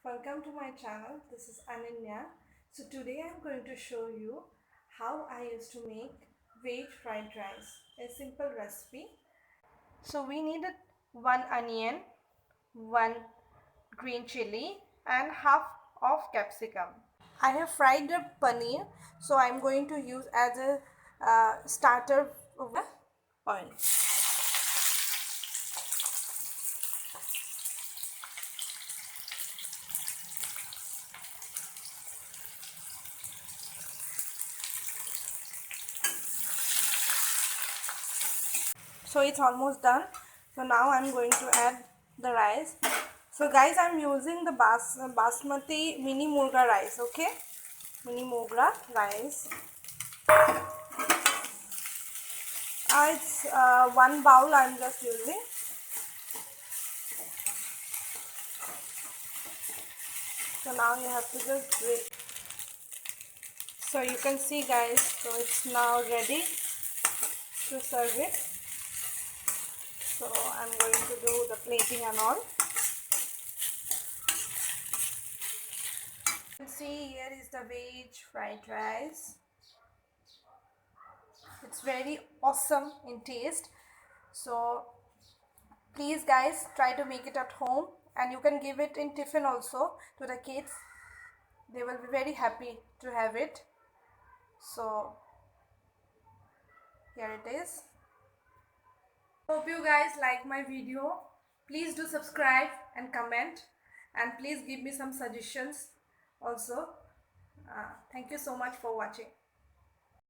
Welcome to my channel. This is Ananya. So today I'm going to show you how I used to make veg fried rice, a simple recipe. So we needed 1 onion, 1 green chili and half of capsicum. I have fried the paneer, so I'm going to use as a starter oil. So it's almost done. So now I'm going to add the rice. So guys, I'm using the basmati mini murga rice. Okay, mini murga rice. It's 1 bowl I'm just using. So now you have to just grate. So you can see guys, so it's now ready to serve it. So I'm going to do the plating and all. You can see here is the veg fried rice. It's very awesome in taste. So please guys, try to make it at home, and you can give it in tiffin also to the kids. They will be very happy to have it. So here it is. Hope you guys like my video. Please do subscribe and comment, and please give me some suggestions also. Thank you so much for watching.